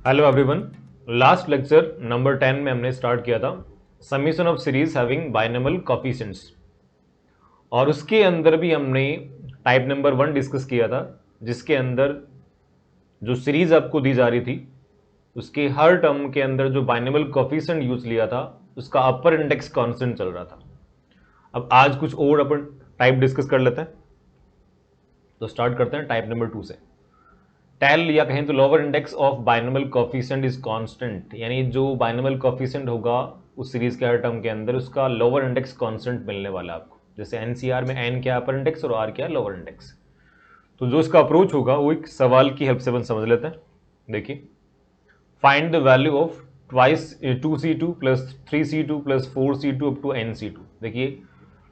Hello everyone. Last lecture number 10 में हमने start किया था summation of series having binomial coefficients और उसके अंदर भी हमने टाइप नंबर 1 डिस्कस किया था, जिसके अंदर जो सीरीज आपको दी जा रही थी उसके हर टर्म के अंदर जो बाइनोमियल कोफिशिएंट यूज लिया था उसका अपर इंडेक्स कांस्टेंट चल रहा था। अब आज कुछ और अपन टाइप डिस्कस कर लेते हैं, तो स्टार्ट करते हैं टाइप नंबर 2 से। टेल या कहें तो lower index of binomial coefficient is constant, यानी जो बाइनोमियल कोफिशिएंट होगा उस सीरीज के हर टर्म के अंदर उसका लोअर इंडेक्स कांस्टेंट मिलने वाला है आपको। जैसे एनसीआर में एन क्या अपर इंडेक्स और आर क्या लोअर इंडेक्स। तो जो इसका अप्रोच होगा वो एक सवाल की हेल्प से अपन समझ लेते हैं। देखिए, find the value of twice 2c2 plus 3c2 plus 4c2 up to nc2। देखिए,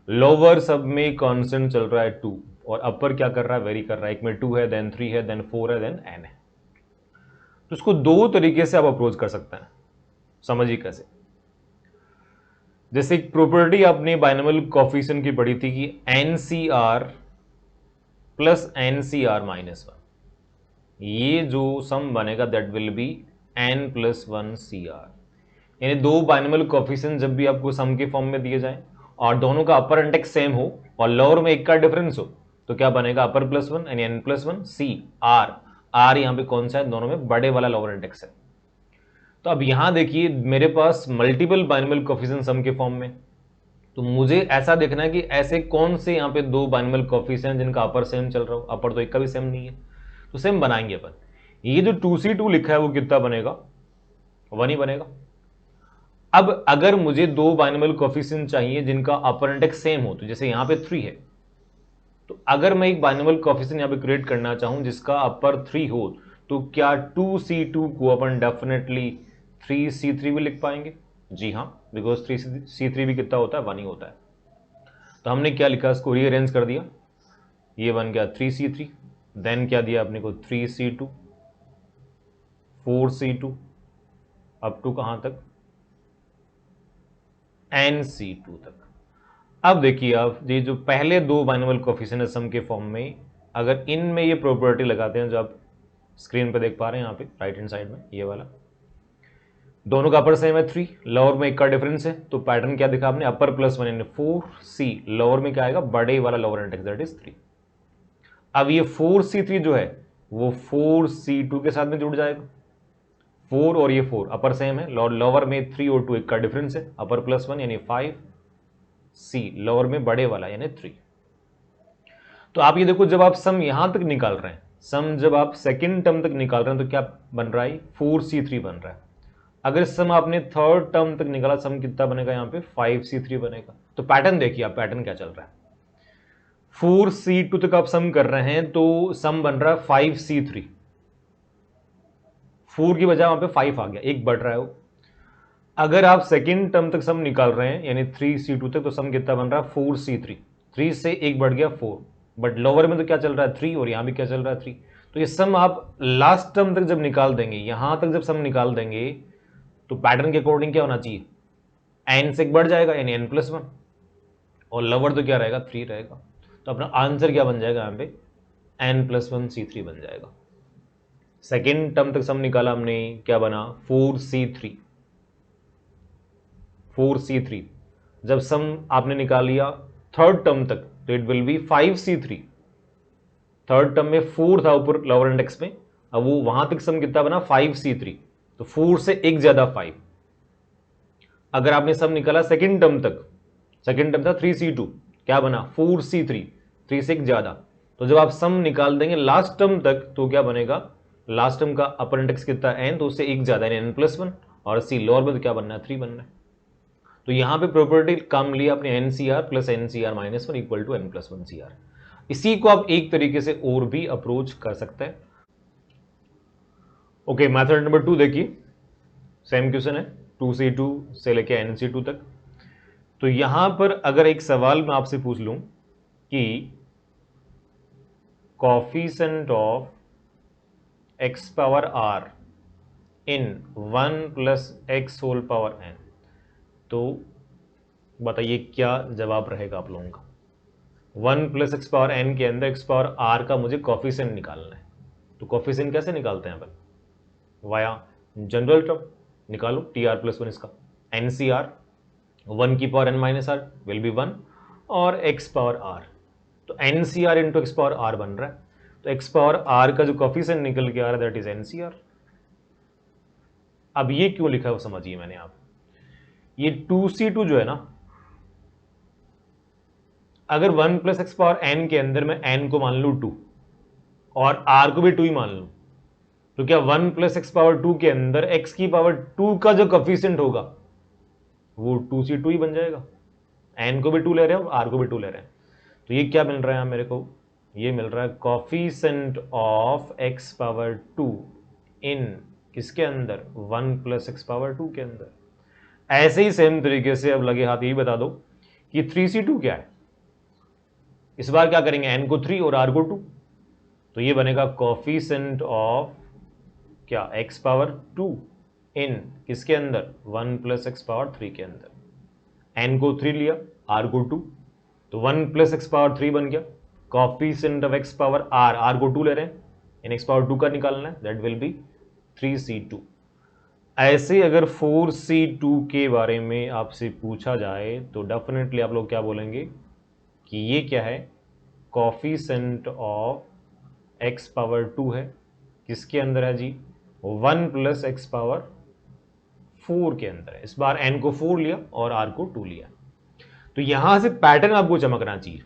लोअर सब में कांस्टेंट चल रहा है 2 और अपर क्या कर रहा है, वेरी कर रहा है। एक में 2 है, देन 3 है, देन 4 है, देन n है। तो इसको दो तरीके से आप अप्रोच कर सकते हैं, समझिए कैसे। जैसे एक प्रॉपर्टी आपने बाइनोमियल कोफिशिएंट की पढ़ी थी कि एनसीआर प्लस एनसीआर माइनस 1, ये जो सम बनेगा that will be N plus 1 C R. यानी दो बाइनोमियल कोफिशिएंट जब भी आपको सम के फॉर्म में दिए जाए और दोनों का अपर इंडेक्स सेम हो और लोअर में एक का डिफरेंस हो, तो क्या बनेगा, अपर प्लस 1 यानी N plus 1 C R. R यहां पे कौन सा है, दोनों में बड़े वाला लोअर इंडेक्स है। तो अब यहां देखिए मेरे पास मल्टीपल बाइनोमियल कोफिशिएंट सम के फॉर्म में, तो मुझे ऐसा देखना है कि ऐसे कौन से यहां पे दो बाइनोमियल कोफिशिएंट जिनका अपर सेम चल रहा हो, अपर तो एक का भी सेम नहीं है, तो सेम बनाएंगे अपन। ये जो 2c2 लिखा है वो कितना बनेगा, 1 ही बनेगा। अब अगर मुझे दो बाइनोमियल कोफिशिएंट चाहिए जिनका अपर इंडेक्स सेम हो, तो जैसे यहां पे 3 है, तो अगर मैं एक बाइनोमियल कोफिशिएंट यहां पे क्रिएट करना चाहूं जिसका अपर 3 हो, तो क्या 2c2 को अपन डेफिनेटली 3c3 भी लिख पाएंगे? जी हाँ, बिकॉज 3c3 भी कितना होता है, 1 ही होता है। तो हमने क्या लिखा, इसको रीअरेंज कर दिया, ये बन गया 3c3, देन क्या दिया अपने को 3c2 4c2 अप टू कहां तक, nc2 तक। अब देखिए, आप ये जो पहले दो बाइनोमियल कोफिशिएंट सम के फॉर्म में, अगर इनमें ये प्रॉपर्टी लगाते हैं जो आप स्क्रीन पे देख पा रहे हैं यहाँ पे राइट हैंड साइड में, ये वाला, दोनों का अपर सेम है 3, लोअर में एक का डिफरेंस है, तो पैटर्न क्या दिखा आपने, अपर प्लस 1 यानी 4c, लोअर में क्या आएगा, बड़े वाला लोअर इंडेक्स दैट इज 3। अब ये 4c3 जो है वो 4c2 के साथ में जुड़ जाएगा, 4 और ये 4 अपर सेम है, लोअर में 3 और 2 एक का डिफरेंस है, अपर प्लस 1 यानी 5c, लोअर में बड़े वाला यानी 3। तो आप ये देखो, जब आप सम यहां तक निकाल रहे हैं, सम जब आप सेकंड टर्म तक निकाल रहे हैं, तो क्या बन रहा है, 4c3 बन रहा है। अगर सम आपने थर्ड टर्म तक निकाला, सम कितना बनेगा यहाँ पे, 5c3 बनेगा। तो पैटर्न देखिए आप, पैटर्न क्या चल रहा है, 4c2 तक आप सम कर रहे हैं तो सम बन रहा है 5c3, 4 की बजाय वहां पे 5 आ गया, एक बढ़ रहा है वो। अगर आप सेकंड टर्म तक सम निकाल रहे हैं यानी 3c2 तक, तो सम कितना बन रहा है 4c3, 3 से एक बढ़ गया 4, बट लोअर में तो क्या चल रहा है 3 और यहां भी क्या चल रहा है 3। तो ये सम आप लास्ट टर्म तक जब निकाल देंगे, यहां तक जब सम निकाल देंगे, तो पैटर्न के अकॉर्डिंग क्या होना चाहिए, एन से बढ़ जाएगा यानी एन प्लस 1, और लोअर तो क्या रहेगा 3 रहेगा। तो अपना आंसर क्या बन जाएगा यहाँ पे, एन प्लस 1 c3 बन जाएगा। सेकेंड टर्म तक सम निकाला हमने, क्या बना 4c3, 4c3। जब सम आपने निकाल लिया थर्ड टर्म तक, तो it will be 5c3। Third term में 4 था ऊपर लोअर इंडेक्स में, अब वो वहां तक सम कितना बना 5c3, तो 4 से एक ज्यादा 5। अगर आपने सम निकाला सेकेंड टर्म तक, सेकेंड टर्म था 3c2, क्या बना 4c3, 3 से एक ज्यादा। तो जब आप सम निकाल देंगे लास्ट टर्म तक, तो क्या बनेगा, लास्ट टर्म का अपर इंडेक्स कितना एन, तो उससे एक ज्यादा एन प्लस 1, और सी लोअर में तो क्या बनना है 3 बनना है। तो यहां पे प्रॉपर्टी काम लिया अपने NCR plus NCR minus 1 equal to N plus 1 C R. इसी को आप एक तरीके से और भी अप्रोच कर सकते हैं। ओके, मेथड नंबर 2 देखिए, सेम क्वेश्चन है 2c2 से लेके nc2 तक। तो यहां पर अगर एक सवाल मैं आपसे पूछ लूं कि coefficient of x power r in 1 plus x whole power n, तो बताइए क्या जवाब रहेगा आप लोगों का। 1 प्लस एक्स पावर n के अंदर x पावर r का मुझे कोफिशिएंट निकालना है। तो कोफिशिएंट कैसे निकालते हैं अपन, वाया जनरल टर्म निकालो टी आर प्लस वन इसका, एन सी आर 1 की power n minus R will be 1 और x पावर r, तो N C R into X power R बन रहा है, तो x पावर r का जो कोफिशिएंट निकल के आ रहा है that is N C R. अब ये क्यों लिखा है वो समझिए मैंने, आप ये 2c2 जो है ना, अगर 1 प्लस एक्स पावर n के अंदर मैं n को मान लू 2 और r को भी 2 ही मान लू, तो क्या 1 प्लस एक्स पावर 2 के अंदर x की पावर 2 का जो कोफिशिएंट होगा वो 2c2 ही बन जाएगा। n को भी 2 ले रहे हैं और r को भी 2 ले रहे हैं, तो ये क्या मिल रहा है मेरे को, ये मिल रहा है कोफिशिएंट ऑफ x पावर 2 इन किसके अंदर, 1 प्लस एक्स पावर 2 के अंदर। ऐसे ही सेम तरीके से अब लगे हाथ यही बता दो कि 3c2 क्या है, इस बार क्या करेंगे, n को 3 और r को 2, तो ये बनेगा कोफिशिएंट ऑफ क्या, x पावर 2 इन किसके अंदर, 1 प्लस एक्स पावर 3 के अंदर। n को 3 लिया, r को 2, तो 1 प्लस एक्स पावर 3 बन गया, coefficient of x power r को 2 ले रहे हैं, इन x पावर 2 का निकालना है, दैट विल बी 3c2। ऐसे अगर 4c2 के बारे में आपसे पूछा जाए तो डेफिनेटली आप लोग क्या बोलेंगे कि ये क्या है, कोफिशिएंट ऑफ x पावर 2 है, किसके अंदर है जी, 1 प्लस एक्स पावर 4 के अंदर है। इस बार n को 4 लिया और r को 2 लिया, तो यहां से पैटर्न आपको चमकना चाहिए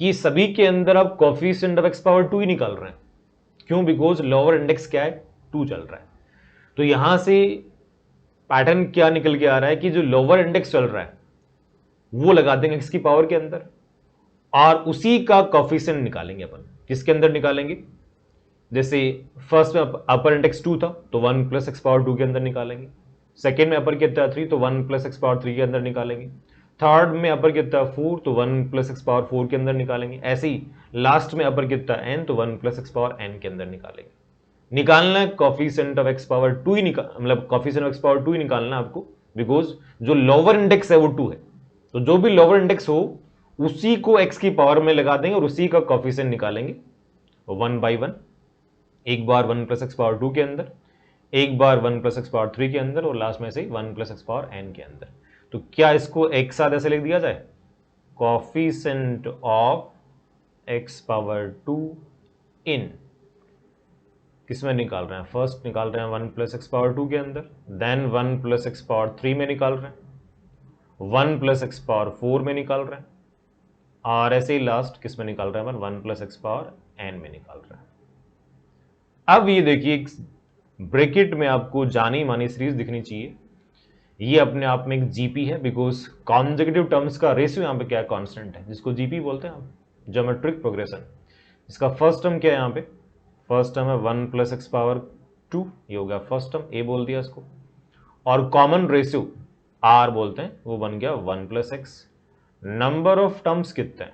कि सभी के अंदर आप कोफिशिएंट ऑफ x पावर 2 ही निकाल रहे हैं। क्यों, बिकॉज लोअर इंडेक्स क्या है, 2 चल रहा है, तो यहां से पैटर्न क्या निकल के आ रहा है कि जो लोअर इंडेक्स चल रहा है वो लगा देंगे x की पावर के अंदर और उसी का कोफिशिएंट निकालेंगे अपन। किसके अंदर निकालेंगे, जैसे फर्स्ट में अपर इंडेक्स 2 था तो 1 प्लस एक्स पावर 2 के अंदर निकालेंगे, सेकेंड में अपर कितना 3 तो 1 प्लस एक्स पावर 3 के अंदर निकालेंगे, थर्ड में अपर कितना 4 तो 1 प्लस एक्स पावर 4 के अंदर निकालेंगे, ऐसे ही लास्ट में अपर कितना n तो 1 प्लस एक्स पावर n के अंदर निकालेंगे। निकालना है कोफिशिएंट ऑफ एक्स पावर 2 ही मतलब कोफिशिएंट ऑफ एक्स पावर 2 ही निकालना है आपको, बिकॉज जो लोअर इंडेक्स है वो 2 है, तो जो भी लोअर इंडेक्स हो उसी को x की पावर में लगा देंगे और उसी का कोफिशिएंट निकालेंगे 1 बाई 1, एक बार 1 प्लस एक्स पावर 2 के अंदर, एक बार 1 प्लस एक्स पावर 3 के अंदर और लास्ट में से 1 प्लस एक्स पावर n के अंदर। तो क्या इसको एक साथ ऐसे लिख दिया जाए, कोफिशिएंट ऑफ x पावर 2 इन किस में निकाल रहे हैं, फर्स्ट निकाल रहे हैं 1 प्लस एक्स पावर 2 के अंदर, देन 1 प्लस एक्स पावर 3 में निकाल रहे हैं, 1 प्लस एक्स पावर 4 में निकाल रहे हैं और ऐसे ही लास्ट किस में निकाल रहे हैं, 1 प्लस एक्स पावर n में निकाल रहे हैं। अब ये देखिए ब्रैकेट में आपको जानी मानी सीरीज दिखनी चाहिए, ये अपने आप में एक जीपी है, बिकॉज कॉन्जेक्यूटिव टर्म्स का रेशियो यहाँ पे क्या है, कांस्टेंट है, जिसको जीपी बोलते हैं हम, ज्योमेट्रिक प्रोग्रेशन। इसका फर्स्ट टर्म क्या है, यहाँ पे फर्स्ट टर्म है 1 प्लस एक्स पावर 2, ये हो गया फर्स्ट टर्म, ए बोल दिया इसको, और कॉमन रेशियो आर बोलते हैं, वो बन गया 1 plus x. Number of terms कितने हैं,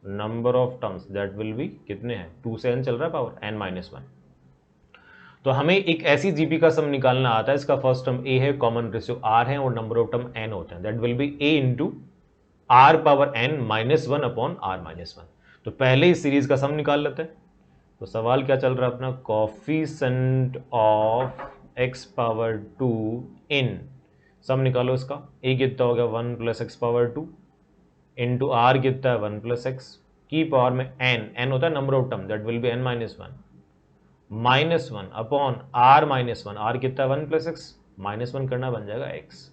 number of terms that will B कितने हैं, 2 से n चल रहा है पावर n माइनस 1, तो हमें एक ऐसी जीपी का सम निकालना आता है, इसका फर्स्ट टर्म a है, कॉमन रेशियो r है और नंबर ऑफ टर्म n होते हैं, that will be a into R power n minus 1 upon r minus 1। तो पहले ही सीरीज का सम निकाल लेते हैं, तो सवाल क्या चल रहा है अपना, coefficient of x power 2 in, sum निकालो इसका, a कितना हो गया 1 plus x power 2 into R कितना है 1 प्लस एक्स की पावर में n होता है number of term, that will be n minus 1 upon r minus 1, r कितना है 1 प्लस एक्स, माइनस 1 करना बन जाएगा x।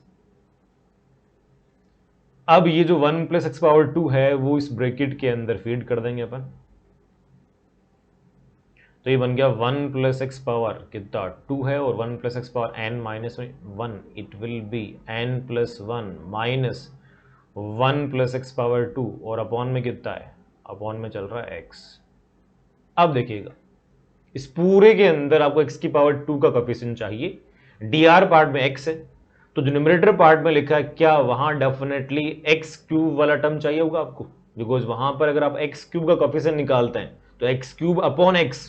अब ये जो 1 प्लस एक्स पावर 2 है वो इस ब्रैकेट के अंदर फीड कर देंगे अपन, तो ये बन गया 1 प्लस एक्स पावर कितना 2 है और 1 plus x power n minus 1, it will be n plus 1 minus 1 plus x power 2 और अपॉन में कितना है, अपॉन में चल रहा है x। अब देखिएगा इस पूरे के अंदर आपको x की पावर 2 का कोफिशिएंट चाहिए, dr पार्ट में x है, तो जो न्यूमरेटर पार्ट में लिखा है क्या वहां डेफिनेटली x क्यूब वाला टर्म चाहिए होगा आपको, बिकॉज वहां पर अगर आप x क्यूब का कोफिशिएंट निकालते हैं तो x क्यूब अपॉन x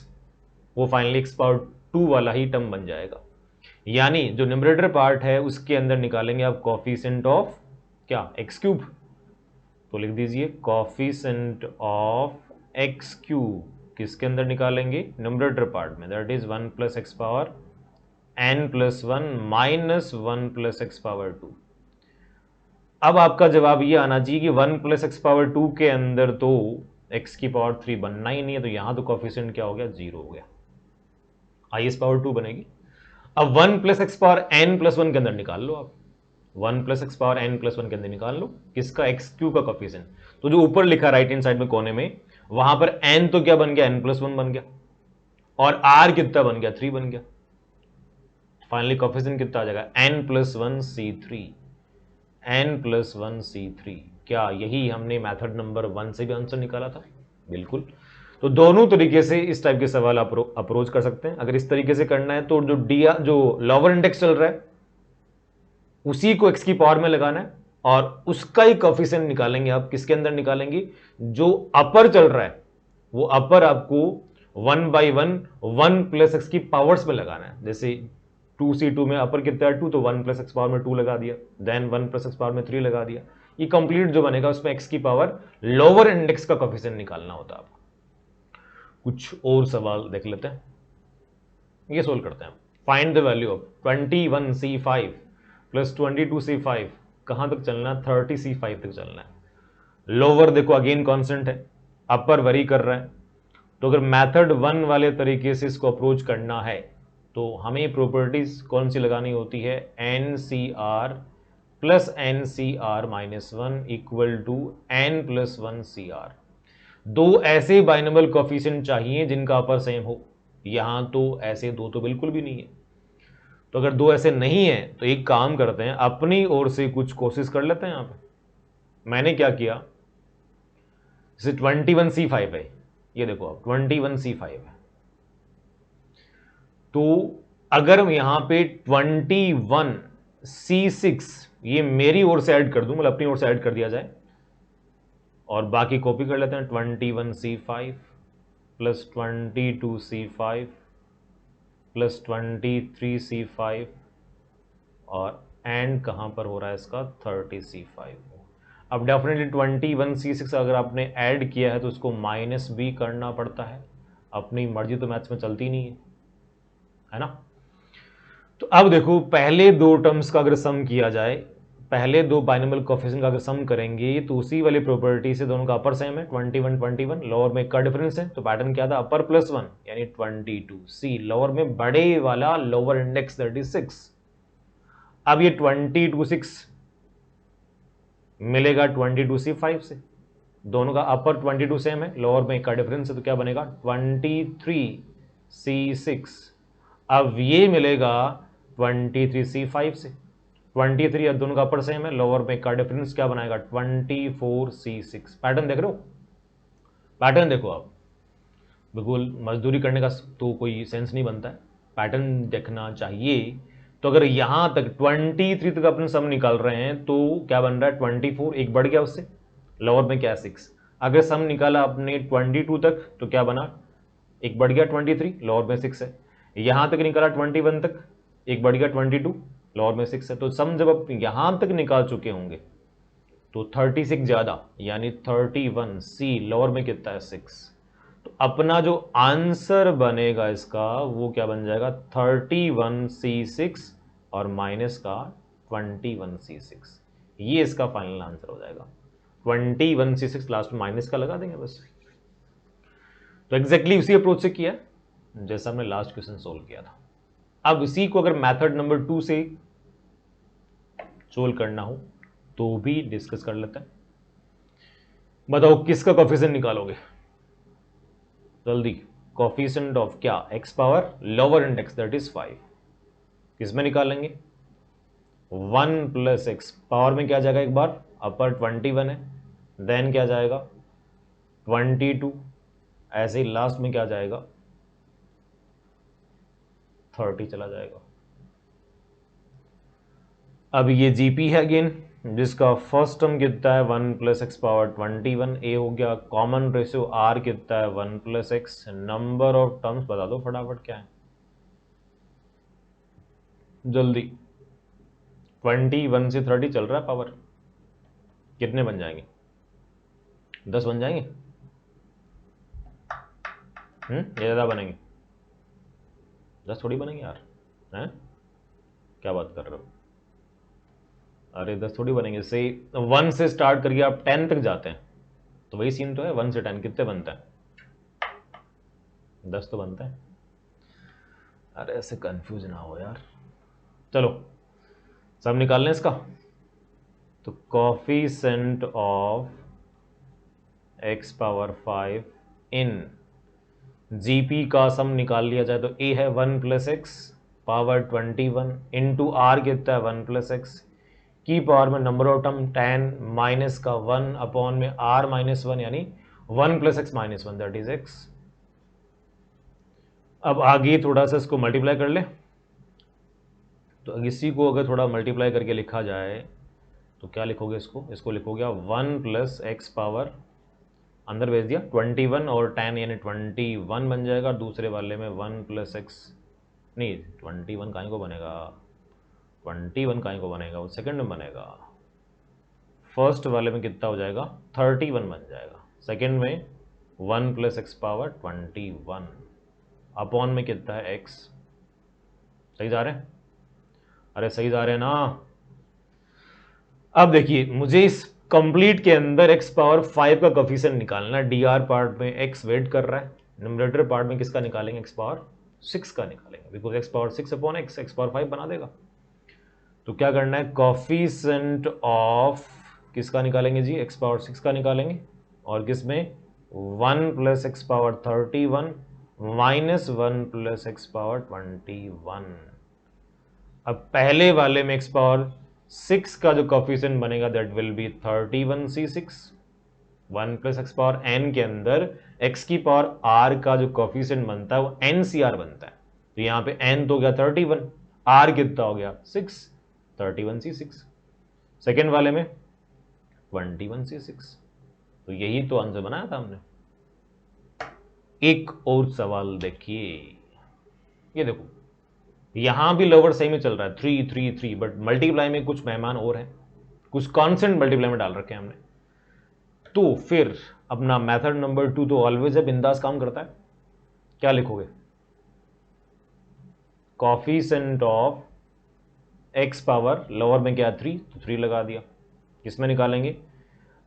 वो फाइनली x पावर 2 वाला ही टर्म बन जाएगा, यानी जो न्यूमरेटर पार्ट है उसके अंदर निकालेंगे आप कोफिशिएंट ऑफ क्या, x क्यूब, तो लिख दीजिए कोफिशिएंट ऑफ x क्यूब किसके अंदर निकालेंगे, न्यूमरेटर पार्ट में, that is 1 plus x power n plus 1 minus 1 plus x power 2। अब आपका जवाब ये आना चाहिए कि 1 प्लस एक्स पावर 2 के अंदर तो x की पावर 3 बनना ही नहीं है, तो यहां तो कोफिशिएंट क्या हो गया, 0 हो गया, हाईएस्ट पावर 2 बनेगी। अब 1 plus x power n plus 1 के अंदर निकाल लो आप, 1 plus x power n plus 1 के अंदर निकाल लो किसका, एक्स क्यू का कोफिशिएंट। तो जो ऊपर लिखा राइट हैंड साइड में कोने में, वहां पर n तो क्या बन गया, n प्लस 1 बन गया, और r कितना बन गया, 3 बन गया। फाइनली कोफिशिएंट कितना आ जाएगा, n plus 1 c3, n plus 1 c3। क्या यही हमने मेथड नंबर 1 से भी आंसर निकाला था? बिल्कुल। तो दोनों तरीके से इस टाइप के सवाल अप्रोच कर सकते हैं। अगर इस तरीके से करना है तो जो लोअर इंडेक्स चल रहा है उसी को x की पावर में लगाना है, और उसका ही कोफिशिएंट निकालेंगे आप, किसके अंदर निकालेंगे, जो अपर चल रहा है वो अपर आपको 1/1 1 प्लस एक्स की पावर्स में लगाना है। जैसे 2c2 में अपर कितना है 2, तो 1 प्लस एक्स पावर में 2 लगा दिया, देन 1 प्लस एक्स पावर में 3 लगा दिया। ये कंप्लीट जो बनेगा उसमें एक्स की पावर लोअर इंडेक्स का कोफिशिएंट निकालना होता है आपको। कुछ और सवाल देख लेते हैं, ये सोल्व करते हैं। Find the value of 21c5 plus 22c5, कहां तक चलना है, 30c5 तक चलना है। लोअर देखो अगेन कांस्टेंट है, अपर वरी कर रहा है, तो अगर मेथड 1 वाले तरीके से इसको अप्रोच करना है तो हमें प्रॉपर्टीज कौन सी लगानी होती है, NCR plus NCR minus 1 equal to n plus 1 CR। दो ऐसे बाइनोमियल कोफिशिएंट चाहिए जिनका अपर सेम हो, यहां तो ऐसे दो तो बिल्कुल भी नहीं है। तो अगर दो ऐसे नहीं है तो एक काम करते हैं, अपनी ओर से कुछ कोशिश कर लेते हैं। यहां पे मैंने क्या किया, जैसे 21c5 है, ये देखो आप 21c5 है, तो अगर यहां पे 21c6 ये मेरी ओर से ऐड कर दूं, मतलब अपनी ओर से ऐड कर दिया जाए, और बाकी कॉपी कर लेते हैं, 21c5 plus 22c5 plus 23c5, और एंड कहां पर हो रहा है इसका, 30c5। अब डेफिनेटली 21c6 अगर आपने ऐड किया है तो उसको माइनस भी करना पड़ता है, अपनी मर्जी तो मैथ्स में चलती नहीं है ना। तो अब देखो पहले दो टर्म्स का अगर सम किया जाए, पहले दो बाइनोमियल कोफिशिएंट का अगर सम करेंगे तो उसी वाली प्रॉपर्टी से दोनों का अपर सेम है, 21 21, लोअर में का डिफरेंस है, तो पैटर्न क्या था, अपर प्लस 1 यानी 22c, लोअर में बड़े वाला लोअर इंडेक्स दैट इज 6। अब ये 22c6 मिलेगा 22c5 से, दोनों का अपर 22 सेम है, लोअर में का डिफरेंस है, तो क्या बनेगा 23c6। अब ये मिलेगा 23c5 से, 23 और दोनों का अपर सेम है, लोअर में का डिफरेंस क्या बनाएगा 24c6। पैटर्न देख रहे हो, पैटर्न देखो आप, बिल्कुल मजदूरी करने का तो कोई सेंस नहीं बनता है, पैटर्न देखना चाहिए। तो अगर यहां तक 23 तक अपने सम निकाल रहे हैं तो क्या बन रहा है 24, एक बढ़ गया उससे, लोअर में क्या 6। अगर सम निकाला अपने 22 तक तो क्या बना, एक बढ़ गया 23, लोअर में 6 है। यहां तक निकाला 21 तक, एक बढ़ गया 22, लोअर में 6 है। तो सम जब आप यहां तक निकाल चुके होंगे तो 36 ज्यादा यानी 31c, लोअर में कितना है 6। तो अपना जो आंसर बनेगा इसका वो क्या बन जाएगा 31c6 और माइनस का 21c6, ये इसका फाइनल आंसर हो जाएगा। 21c6 लास्ट में माइनस का लगा देंगे बस। तो एग्जैक्टली उसी अप्रोच से किया जैसा हमने लास्ट क्वेश्चन सोल्व किया था। अब इसी को अगर मेथड नंबर 2 से सोल्व करना हो तो भी डिस्कस कर लेते हैं। बताओ किसका कोफिशिएंट निकालोगे जल्दी, कोफिशिएंट ऑफ क्या, x power lower index that is 5, किसमें निकालेंगे 1 प्लस एक्स पावर में क्या जाएगा, एक बार अपर 21 है, देन क्या जाएगा 22, ऐसे ही लास्ट में क्या जाएगा 30 चला जाएगा। अब ये जीपी है अगेन, जिसका फर्स्ट टर्म कितना है 1 प्लस एक्स पावर 21, ए हो गया, कॉमन रेशियो आर कितना है 1 plus x, number of terms बता दो फटाफट क्या है जल्दी, 21 से 30 चल रहा है पावर, कितने बन जाएंगे 10 बन जाएंगे, ये ज़्यादा बनेंगे, 10 थोड़ी बनेंगे यार, हैं क्या बात कर रहे हो? अरे 10 थोड़ी बनेंगे, से 1 से स्टार्ट करके आप 10 तक जाते हैं, तो वही सीन तो है। 1 से 10 कितने बनता है? 10 तो बनता है। अरे ऐसे कंफ्यूज ना हो यार। चलो सब निकाल लें इसका। तो coefficient of x power 5 in GP का सम निकाल लिया जाए तो a है 1 plus x power 21 into R कितना है 1 प्लस एक्स की पावर में नंबर ऑफ टर्म 10 माइनस का 1 अपॉन में r माइनस 1 यानी 1 plus X minus 1 that is x। अब आगे थोड़ा सा इसको मल्टीप्लाई कर ले, तो इसी को अगर थोड़ा मल्टीप्लाई करके लिखा जाए तो क्या लिखोगे इसको? इसको लिखोगे 1 प्लस एक्स पावर अंदर भेज दिया 21 और 10 यानी 21 बन जाएगा। दूसरे वाले में 1 प्लस एक्स नहीं 21 कहीं को बनेगा, 21 कहीं को बनेगा, वो सेकंड में बनेगा। फर्स्ट वाले में कितना हो जाएगा 31 बन जाएगा, सेकंड में 1 प्लस एक्स पावर 21 अपॉन में कितना है एक्स। सही जा रहे हैं? अरे सही जा रहे हैं ना। अब देखिए मुझे इस कंप्लीट के अंदर x पावर 5 का कोफिशिएंट निकालना है। dr पार्ट में x वेट कर रहा है, न्यूमरेटर पार्ट में किसका निकालेंगे? x पावर 6 का निकालेंगे, because x power 6 upon x power 5 बना देगा। तो क्या करना है? कोफिशिएंट ऑफ किसका निकालेंगे जी? x पावर 6 का निकालेंगे, और किस में 1 plus x power 31 minus 1 plus x power 21। अब पहले वाले में x पावर 6 का जो कोफिशिएंट बनेगा that will B 31c6। 1 plus x power n के अंदर x की पावर r का जो कोफिशिएंट बनता है वो ncr बनता है। तो यहाँ पे n तो गया 31, r कितना हो गया 6, 31c6। सेकेंड वाले में 21c6। तो यही तो आंसर बनाया था हमने। एक और सवाल देखिए, ये देखो यहां भी लोअर सही में चल रहा है 3 3 3, बट मल्टीप्लाई में कुछ मेहमान और हैं, कुछ कॉन्स्टेंट मल्टीप्लाई में डाल रखे हैं हमने। तो फिर अपना मेथड नंबर 2 तो ऑलवेज है, बिंदास काम करता है। क्या लिखोगे? Coefficient of x power lower में क्या 3, तो 3 लगा दिया। किसमें निकालेंगे?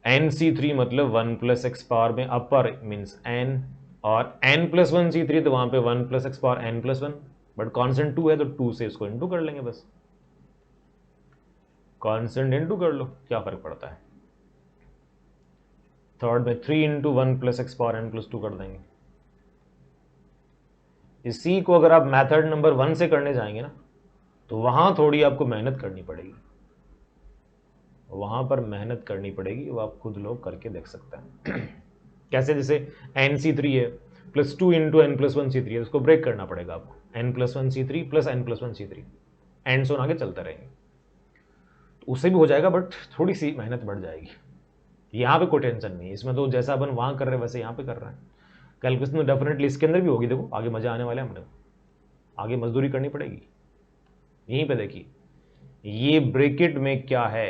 nc3 मतलब 1 प्लस एक्स पावर में अपर मीन्स n, और n प्लस 1c3 तो वहां पे 1 plus x power n plus 1, but constant 2 है तो 2 से इसको इंटू कर लेंगे बस। कॉन्स्टेंट इंटू कर लो, क्या फर्क पड़ता है। थर्ड में 3 into 1 plus x power n plus 2 कर देंगे। इसी को अगर आप मेथड नंबर 1 से करने जाएंगे ना तो वहां थोड़ी आपको मेहनत करनी पड़ेगी, वहां पर मेहनत करनी पड़ेगी, वो आप खुद लोग करके देख सकते हैं। कैसे? जैसे nc3 है plus 2 into N plus 1c3 है, उसको ब्रेक करना पड़ेगा आपको। n plus 1c3 plus n plus 1c3 and so on आगे चलते रहेंगे, तो उससे भी हो जाएगा, बट थोड़ी सी मेहनत बढ़ जाएगी। यहाँ पे कोई टेंशन नहीं है, इसमें तो जैसा अपन वहाँ कर रहे हैं वैसे यहाँ पे कर रहे हैं। कैलकुलेशन में डेफिनेटली इसके अंदर भी होगी, देखो आगे मजा आने वाला है, हमने आगे मजदूरी करनी पड़ेगी। यहीं पे देखिए ये ब्रैकेट में क्या है,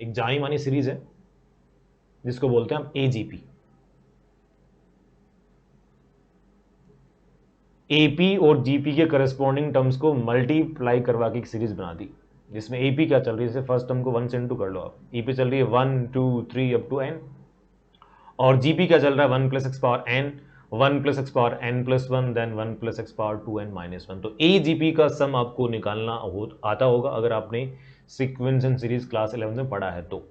एक जानी मानी सीरीज है जिसको बोलते हैं हम एजीपी। एपी और जीपी के करस्पॉन्डिंग टर्म्स को मल्टीप्लाई करवा के एक सीरीज बना दी, जिसमें एपी क्या चल रही है, जैसे फर्स्ट टर्म को 1 से इंटू कर लो आप, ईपी चल रही है 1 2 3 अप टू n, और जीपी क्या चल रहा है 1 plus x power n, 1 plus x power n plus 1, then 1 plus x power 2n minus 1। तो एजीपी का सम आपको निकालना आता होगा अगर आपने सीक्वेंस एंड सीरीज क्लास 11 में पढ़ा है तो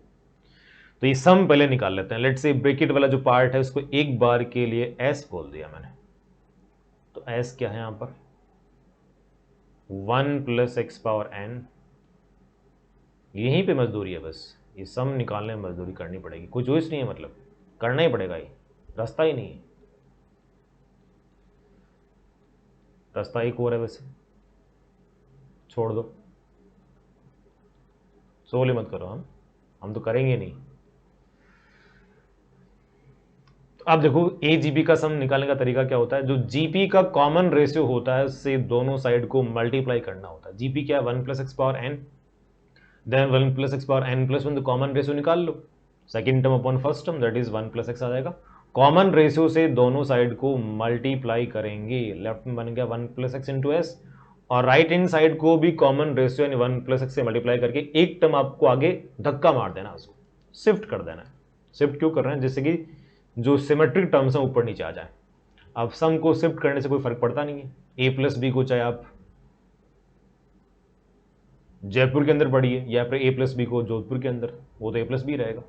ये सम पहले निकाल लेते हैं। लेट्स से ब्रैकेट वाला जो पार्ट है उसको एक बार के लिए s बोल दिया मैंने, तो s क्या है यहां पर 1 प्लस एक्स पावर n, यहीं पे मजदूरी है बस, ये सम निकालने में मजदूरी करनी पड़ेगी, कोई चॉइस नहीं है, मतलब करना ही पड़ेगा, ये रास्ता ही नहीं है। रास्ता एक और है वैसे, छोड़ दो, सोले मत करो, हम तो करेंगे नहीं। अब देखो ए जीपी का सम निकालने का तरीका क्या होता है, जो जीपी का कॉमन रेशियो होता है उससे दोनों साइड को मल्टीप्लाई करना होता है। जीपी क्या है 1 plus x power n, then 1 plus x power n plus 1, तो कॉमन रेशियो निकाल लो, second term upon first term that is 1 plus x आ जाएगा, कॉमन रेशियो से दोनों साइड को मल्टीप्लाई करेंगे, लेफ्ट में बन गया 1 प्लस एक्स इंटू एस, और राइट हैंड साइड को भी कॉमन रेशियो यानी 1 प्लस एक्स से मल्टीप्लाई करके एक टर्म आपको आगे धक्का मार देना, उसको शिफ्ट कर देना है। शिफ्ट क्यों कर रहे हैं? जैसे कि जो सिमेट्रिक टर्म्स हैं ऊपर नीचे आ जाए। अब सम को शिफ्ट करने से कोई फर्क पड़ता नहीं है। ए प्लस बी को चाहे आप जयपुर के अंदर पढ़िए या फिर ए प्लस बी को जोधपुर के अंदर, वो तो ए प्लस बी रहेगा।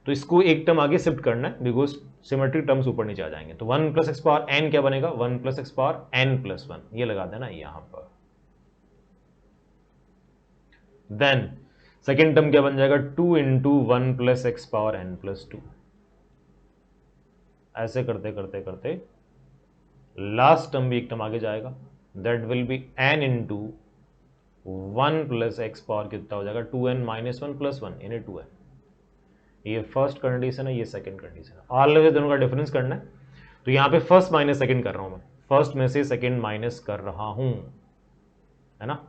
तो इसको एक टर्म आगे शिफ्ट करना है बिकॉज सिमेट्रिक टर्म्स ऊपर नीचे आ जाएंगे। तो 1 प्लस एक्स पावर एन क्या बनेगा? 1 plus x power n plus 1, ये लगा देना यहां पर। देन सेकेंड टर्म क्या बन जाएगा? 2 into 1 plus x power n plus 2। ऐसे करते करते करते लास्ट टर्म भी एक टर्म आगे जाएगा, that will be n into 1 plus x power कितना हो जाएगा? 2n माइनस 1 प्लस 1 यानी 2n। ये फर्स्ट कंडीशन है, ये सेकंड कंडीशन है। ऑलवेज दोनों का डिफरेंस करना है। तो यहां पे फर्स्ट माइनस सेकंड कर रहा हूं मैं, फर्स्ट में से सेकंड माइनस कर रहा हूं, है ना।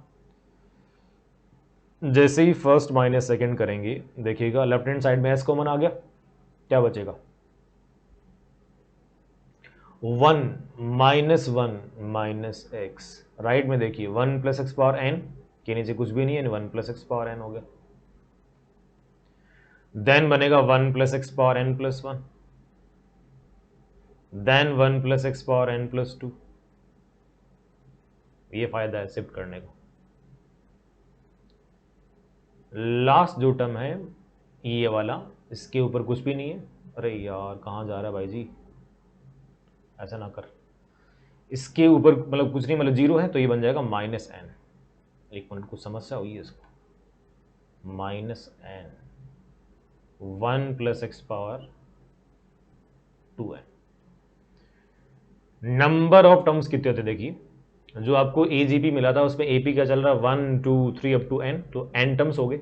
जैसे ही फर्स्ट माइनस सेकंड करेंगे देखिएगा लेफ्ट हैंड साइड में एस कॉमन आ गया, क्या बचेगा? 1 माइनस 1 माइनस एक्स। राइट में देखिए 1 प्लस एक्स पावर एन के नीचे कुछ भी नहीं है, 1 प्लस एक्स पावर एन हो गया। देन बनेगा 1 plus x power n plus 1, then 1 plus x power n plus 2। ये फायदा है शिफ्ट करने का। लास्ट जो टर्म है ये वाला, इसके ऊपर कुछ भी नहीं है। अरे यार कहाँ जा रहा है भाई जी, ऐसा ना कर। इसके ऊपर मतलब कुछ नहीं, मतलब जीरो है, तो ये बन जाएगा माइनस एन। एक मिनट, कुछ समस्या हुई है इसको। Minus n 1 plus x power 2n। Number of terms कितने होते देखिए, जो आपको एजीपी मिला था उसमें एपी क्या चल रहा है? 1 2 3 अप टू एन, तो एन टर्म्स हो गए।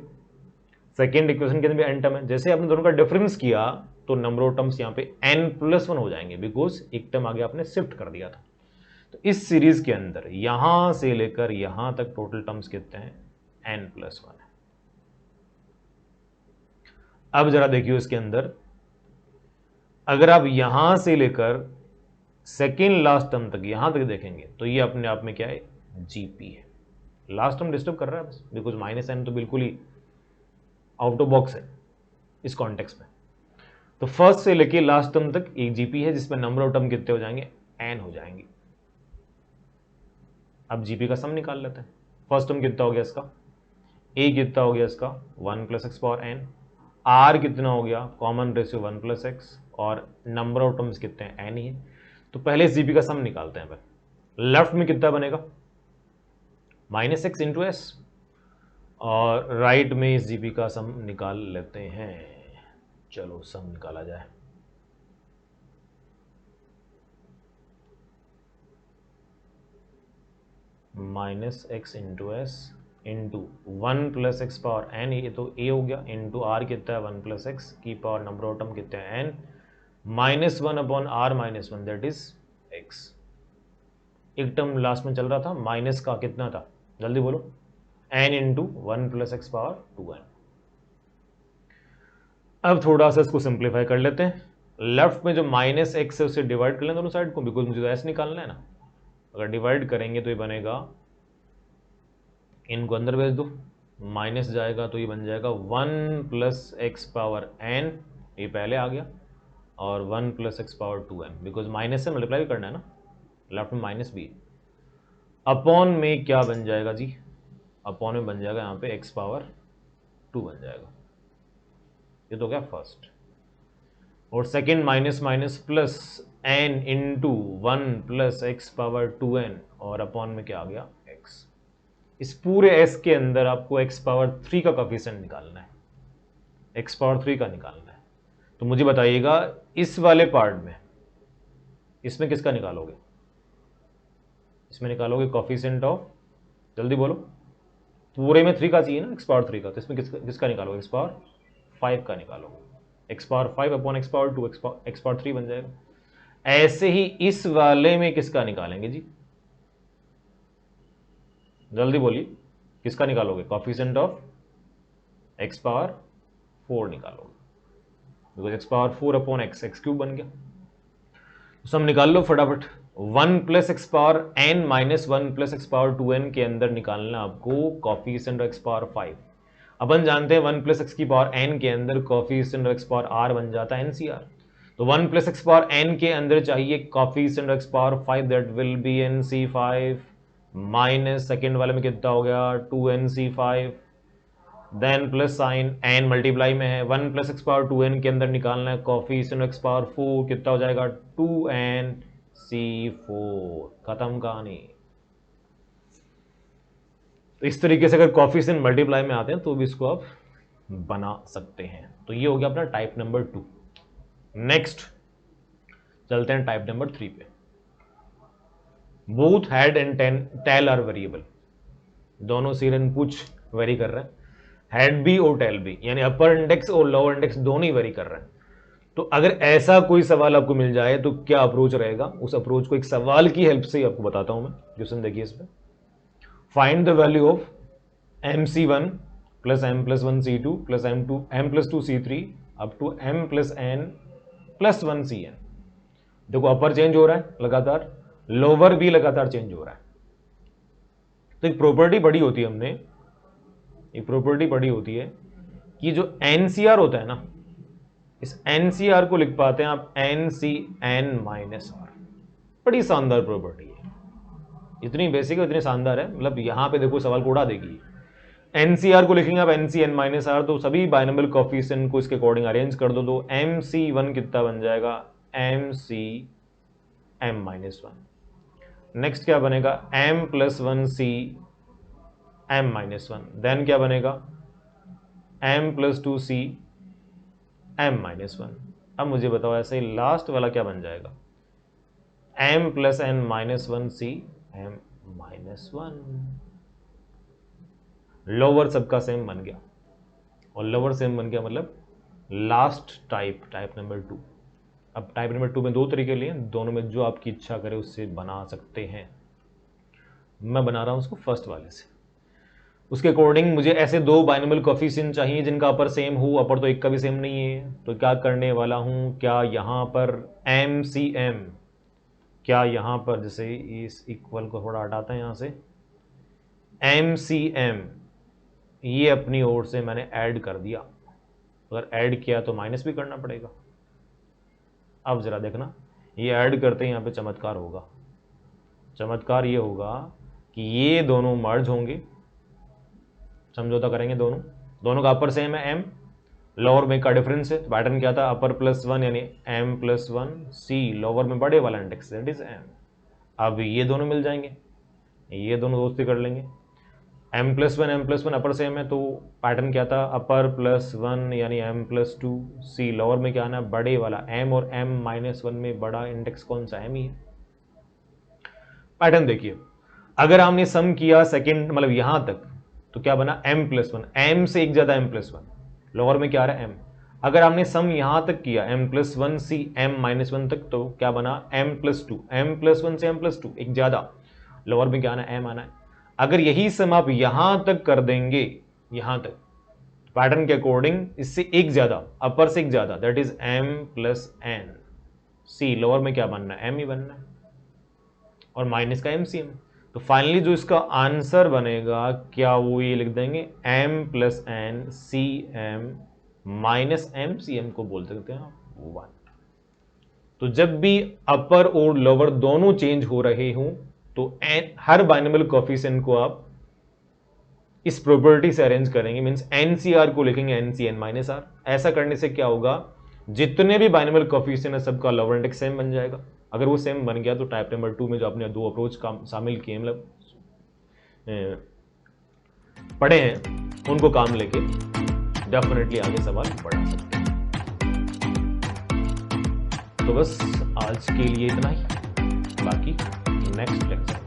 सेकेंड इक्वेशन के अंदर भी एन टर्म है। जैसे आपने दोनों का डिफरेंस किया तो नंबर ऑफ टर्म्स यहाँ पे एन प्लस 1 हो जाएंगे बिकॉज एक टर्म आगे आपने शिफ्ट कर दिया था। तो इस सीरीज के अंदर यहां से लेकर यहां तक टोटल टर्म्स कितने हैं? एन प्लस 1 है। अब जरा देखिए इसके अंदर, अगर आप यहां से लेकर सेकेंड लास्ट टर्म तक यहां तक देखेंगे तो ये अपने आप में क्या है? जीपी है। लास्ट टर्म डिस्टर्ब कर रहा है बस, बिकॉज माइनस एन तो बिल्कुल ही आउट ऑफ बॉक्स है इस कॉन्टेक्स्ट में। तो फर्स्ट से लेके लास्ट टर्म तक एक जीपी है जिसमें नंबर ऑफ टर्म कितने हो जाएंगे? एन हो जाएंगे। अब जीपी का सम निकाल लेते हैं। फर्स्ट टर्म कितना हो गया इसका? ए कितना हो गया इसका? 1 plus x power n. R कितना हो गया? कॉमन रेशियो 1 प्लस एक्स, और नंबर ऑफ टर्म्स कितने हैं? एन ही है। तो पहले जीपी का सम निकालते हैं। लेफ्ट में कितना बनेगा? माइनस एक्स इंटू एस, और राइट में इस जीपी का सम निकाल लेते हैं। चलो सम निकाला जाए। Minus x into s into 1 plus x power n, ये तो ए हो गया, इंटू आर कितना है? 1 प्लस एक्स की पावर नंबर ऑफ टर्म कितने हैं? N, minus 1 upon r minus 1 that is x. एक टर्म लास्ट में चल रहा था, माइनस का कितना था? जल्दी बोलो। N into 1 plus x power 2n। अब थोड़ा सा इसको सिंप्लीफाई कर लेते हैं। लेफ्ट में जो माइनस एक्स है उसे डिवाइड कर लें दोनों साइड को, बिकॉज मुझे तो एस निकालना है ना। अगर डिवाइड करेंगे तो ये बनेगा, इनको अंदर भेज दो, माइनस जाएगा तो ये बन जाएगा 1 प्लस एक्स पावर एन, ये पहले आ गया, और 1 plus x power 2n, because minus से मल्टीप्लाई भी करना है ना, लेफ्ट में माइनस भी। अपॉन में क्या बन जाएगा जी? अपॉन में बन जाएगा यहाँ पे एक्स पावर 2 बन जाएगा। ये तो क्या फर्स्ट, और second minus minus plus n into 1 plus x power 2n, और अपॉन में क्या आ गया? एक्स। इस पूरे एस के अंदर आपको एक्स पावर 3 का कोफिशिएंट निकालना है, एक्स पावर 3 का निकालना है। तो मुझे बताइएगा इस वाले पार्ट में, इसमें किसका निकालोगे? इसमें निकालोगे कोफिशिएंट ऑफ, जल्दी बोलो, पूरे में 3 का चाहिए ना, एक्स पावर 3 का, तो इसमें किसका निकालोगे? एक्स पावर 5 का निकालोगे। X power 5 upon x power 2, x power 3 बन जाएगा। ऐसे ही इस वाले में किसका निकालेंगे जी? जल्दी बोलिए, किसका निकालोगे? कोफिशिएंट ऑफ एक्स पावर 4 निकालोगे, because x power 4 upon x, x cube बन गया। सम निकाल लो फटाफट। 1 plus x power n minus 1 plus x power 2n के अंदर निकालना आपको कॉफिशिएंट ऑफ एक्स पावर 5। अपन जानते हैं 1 प्लस एक्स की पावर n के अंदर coefficient of x power r बन जाता है NCR। तो 1 प्लस एक्स पावर n के अंदर चाहिए coefficient of x power 5, that will be NC5 minus second वाले में कितना हो गया 2NC5, then plus sign n multiply में है 1 प्लस एक्स पावर 2n के अंदर निकालना है कॉफिशिएंट ऑफ एक्स पावर 4, कितना हो जाएगा 2NC4। खत्म कहानी। तो इस तरीके से अगर कॉफिशिएंट मल्टीप्लाई में आते हैं तो भी इसको आप बना सकते हैं। तो ये हो गया अपना टाइप नंबर 2। नेक्स्ट चलते हैं टाइप नंबर 3 पे। Both head and tail are variable, दोनों सिर एंड पूछ वेरी कर रहे हैं, हेड भी और टेल भी, यानी अपर इंडेक्स और लोअर इंडेक्स दोनों ही वेरी कर रहे हैं। तो अगर ऐसा कोई सवाल आपको मिल जाए तो क्या अप्रोच रहेगा, उस अप्रोच को एक सवाल की हेल्प से ही आपको बताता हूं मैं। क्वेश्चन देखिए इसमें, find the value of MC1 plus M plus 1 C2 plus M plus 2 C3 up to M plus N plus 1 CN। देखो अपर चेंज हो रहा है लगातार, लोअर भी लगातार चेंज हो रहा है। तो एक प्रॉपर्टी पढ़ी होती है हमने, एक प्रॉपर्टी पढ़ी होती है कि जो NCR होता है ना, इस NCR को लिख पाते हैं आप NCN माइनस R। बड़ी शानदार प्रॉपर्टी है, इतनी बेसिक है, इतनी शानदार है, मतलब यहां पे देखो सवाल को उड़ा देगी। NCR को लिखेंगे आप NCN माइनस R, तो सभी बाइनोमियल कोएफिशिएंट को इसके अकॉर्डिंग अरेंज कर दो। तो MC1 कितना बन जाएगा MCM माइनस 1। नेक्स्ट क्या बनेगा M plus 1 CM minus 1। Then क्या बनेगा M प्लस 2 CM माइनस 1। अब मुझे बताओ ऐसे ही लास्ट वाला क्या बन जाएगा M plus N minus 1 CM minus 1। Lower सबका सेम बन गया, और लोअर सेम बन गया मतलब लास्ट टाइप नंबर 2। अब टाइप नंबर 2 में दो तरीके लिए, दोनों में जो आपकी इच्छा करे उससे बना सकते हैं। मैं बना रहा हूं उसको फर्स्ट वाले से। उसके अकॉर्डिंग मुझे ऐसे दो बाइनोमियल कोएफिशिएंट चाहिए जिनका अपर सेम हो, अपर तो एक का भी सेम नहीं है। तो क्या करने वाला हूं, क्या यहां पर MCM, क्या यहां पर जैसे इस इक्वल को थोड़ा हटाते हैं यहां से, MCM ये अपनी ओर से मैंने ऐड कर दिया। अगर ऐड किया तो माइनस भी करना पड़ेगा। अब जरा देखना, ये ऐड करते हैं यहाँ पे चमत्कार होगा। चमत्कार ये होगा कि ये दोनों मर्ज होंगे, समझौता करेंगे, दोनों का अपर सेम है M, लोअर में का डिफरेंस है। पैटर्न क्या था, अपर प्लस 1 यानी M प्लस 1 C, लोअर में बड़े वाला इंडेक्स दैट इज M। अब ये दोनों मिल जाएंगे, ये दोनों दोस्ती कर लेंगे। M प्लस 1 अपर सेम है, तो पैटर्न क्या था, अपर प्लस 1 यानी M प्लस 2 C, लोअर में क्या आना है बड़े वाला M, और M माइनस 1 में बड़ा इंडेक्स कौन सा M ही है। पैटर्न देखिए, अगर हमने सम किया सेकंड मतलब यहां तक तो क्या बना M प्लस 1, M से एक ज्यादा M प्लस 1, लोअर में क्या आ रहा है M। अगर हमने सम यहां तक किया M plus 1 C M minus 1 तक, तो क्या बना M प्लस 2, M प्लस 1 से M प्लस 2 एक ज्यादा, लोअर में क्या आना है M आना है। अगर यही सम आप यहां तक कर देंगे, यहां तक पैटर्न के अकॉर्डिंग इससे एक ज्यादा, अपर से एक ज्यादा, that is M plus N C, lower में क्या बनना है M ही बनना है, और माइनस का MCM। तो फाइनली जो इसका आंसर बनेगा क्या वो ये लिख देंगे M plus N CM minus MCM को बोल सकते हैं 1। तो जब भी अपर और लोअर दोनों चेंज हो रहे हों तो हर बाइनोमियल कोएफिशिएंट को आप इस प्रॉपर्टी से अरेंज करेंगे, मींस NCR को लिखेंगे NCN माइनस R। ऐसा करने से क्या होगा, जितने भी बाइनोमियल कोएफिशिएंट है सबका लोअर इंडेक्स सेम बन जाएगा। अगर वो सेम बन गया तो टाइप नंबर 2 में जो आपने दो अप्रोच का शामिल किए, मतलब पढ़े हैं, उनको काम लेके डेफिनेटली आगे सवाल बढ़ा सकते हैं। तो बस आज के लिए इतना ही, बाकी नेक्स्ट लेक्चर